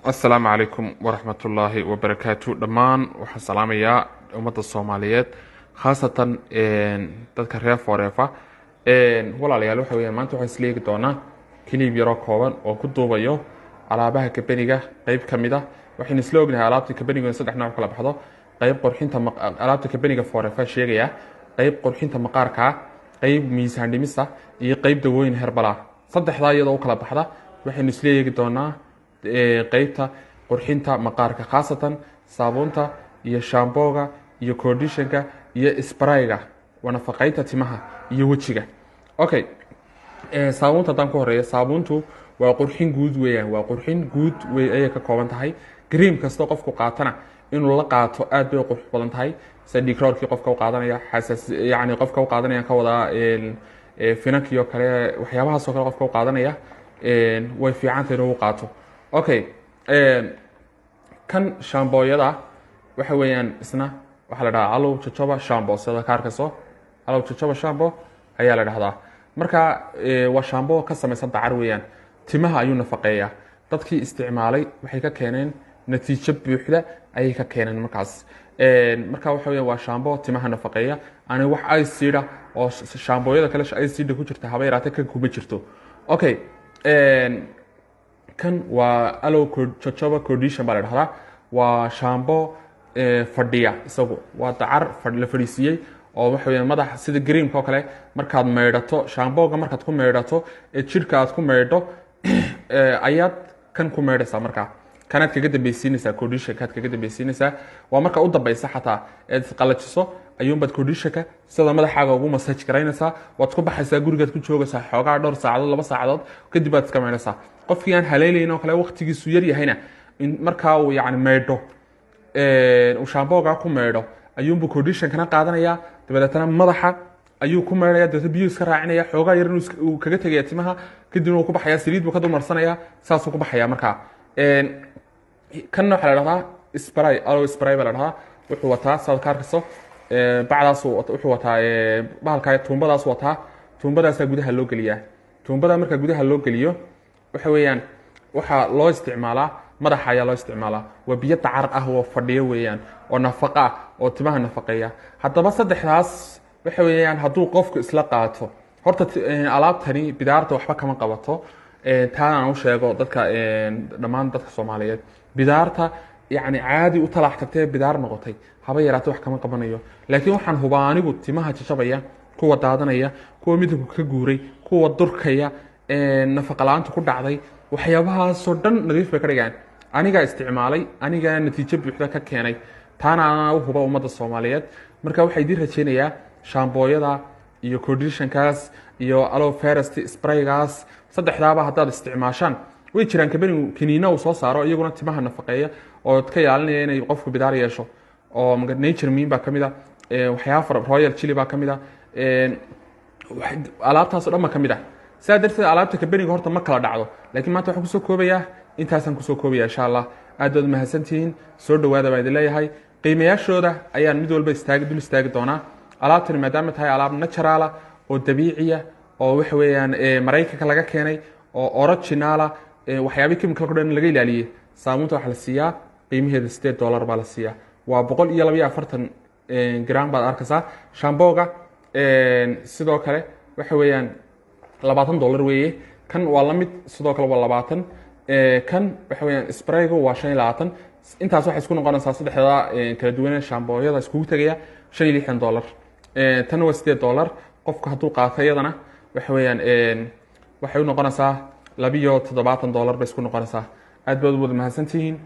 السلام عليكم ورحمة الله وبركاته دمان waxaan salaamayaa ummadda Soomaaliyeed khaasatan dadka reer Forefa walaalayaal waxa weeyaan maanta waxaan isleegi doonaa kilib yaro kooban oo ku duubayo alaabaha kabaniga qayb kamida waxaan isla ognahay alaabta kabaniga saddex nooc kala baxdo qayb qurxinta alaabta kabaniga Forefa sheegaya qayb qurxinta maqaarka qayb miisaan dhimista iyo qayb dawooyin herbal ah saddexda iyadoo kala baxda waxaan isleegi doonaa qaybta qurxinta maqaarka khaasatan saabuunta iyo shaambooga iyo conditionka iyo sprayga wanafaqaynta timaha iyo wajiga okay saabuunta tan ku horeeya saabuuntu waa qurxin guud weeyaan waa qurxin guud ay ka kooban tahay cream kasto qofku qaatana inuu la qaato aad bay qurux badan tahay sadikroorkii qofka uu qaadanaya xasaas yaani qofka uu qaadanaya ka wada finankiyo kale waxyaabaha soo kale qofka uu qaadanaya way fiican tahay inuu qaato okay kan shaambooyada waxa weeyaan isna waxa la dhahaa alow jojoba shaamboo sida kaarkaso alow jojoba shaamboo ayaa la dhahaa marka waa shaamboo ka samaysan dacar weeyaan timaha ayuu nafaqeeyaa dadkii isticmaalay waxay ka keeneen natiijo buuxda ayay ka keeneen markaas marka waxa weeyaan waa shaamboo timaha nafaqeeya aan wax acid oo shaambooyada kale acid ku jirta haba yaraatee ka kuma jirto okay kan waa alow jojoba condition baa la dhahaa waa shaambo fadhiya isagu waa dacar la fadhiisiyay oo waxa weeyaan madax sida green oo kale markaad meedhato shaambooga markaad ku meedhato jirka aad ku meedho ayaad kan ku meedhaysaa markaa kanaad kaga dambaysiinaysaa condition kaad kaga dambaysiinaysaa waa marka u dambaysa xataa ee qalajiso ayuunbaad conditionka sida madaxaaga ugu massage garaynaysaa waad ku baxaysaa gurigaad ku joogaysaa xoogaa dhowr saacadood 2 saacadood kadib baad iska meedhaysaa qofkii aan haleelayn oo kale waqtigiisu yar yahayna markaa uu yaani meedho uu shaambooga ku meedho ayuunbu conditionkana qaadanaya dabeetana madaxa ayuu ku meedhaya dadka biyo iska raacinaya xoogaa yar inuu kaga tagaya timaha kadib uu ku baxaya saliid buu ka dulmarsanaya saas uu ku baxaya markaa kan waxa la dhahaa spray aloe spray baa la dhahaa wuxuu wataa sadkaarkaso bacdaas wuxuu wataa bahalka tuumbadaas wataa tuumbadaas gudaha loo galiyaa tuumbada marka gudaha loo galiyo waxa weeyaan waxa loo isticmaalaa madaxa ayaa loo isticmaalaa waa biyo dacar ah oo fadhiyo weeyaan oo nafaqa oo timaha nafaqeeya haddaba saddexdaas waxa weeyaan hadduu qofku isla qaato horta alaabtani bidaarta waxba kama qabato taana u sheego dadka dhamaan dadka Soomaaliyeed bidaarta yaani caadi u talaax tagtay bidaar noqotay haba yaraatay wax kama qabanayo laakiin waxaan hubaa anigu timaha jajabaya kuwa daadanaya kuwa midabku ka guuray kuwa durkaya nafaqa la'aanta ku dhacday waxyaabahaas oo dhan nadiif bay ka dhigaan aniga isticmaalay aniga natiijo buuxda ka keenay taana aan u huba ummadda Soomaaliyeed marka waxay idin rajeenayaa shaambooyada iyo conditionkaas iyo aloe vera spraygaas saddexdaaba haddaad isticmaashaan way jiraan kabanigu kiniina uu soo saaro iyaguna timaha nafaqeeya oo ka yaalinaya inay qofku bidaar yeesho oo nature mean baa kamida waxyaabo royal chili baa kamida alaabtaas oo dhan kamida saa darteed alaabta kabaniga horta ma kala dhacdo laakiin maanta waxaan kusoo koobayaa intaasaan kusoo koobaya insha Allah aad baad mahadsantihiin soo dhawaada baa idin leeyahay qiimayaashooda ayaan mid walba dul istaagi doonaa alaabtani maadaama tahay alaab natural oo dabiiciya oo wax weeyaan Mareykanka laga keenay oo original waxyaabaha chemical dhan laga ilaaliyay saabuunta waxa la siiyaa qiimaheeda $8 baa la siiyaa waa 142 gram baad arkaysaa shaambooga sidoo kale waxa weeyaan $20 weeye kan waa la mid sidoo kale waa 20 kan waxa weeyaan spraygu waa 25 intaas waxa isku noqonaysaa saddexda kala duwan shaambooyada isku tagaya $60 tan waa $8 qofka hadduu qaato iyadana waxa weeyaan waxay u noqonaysaa $270 bay isku noqonaysaa aad baad u wada mahadsantihiin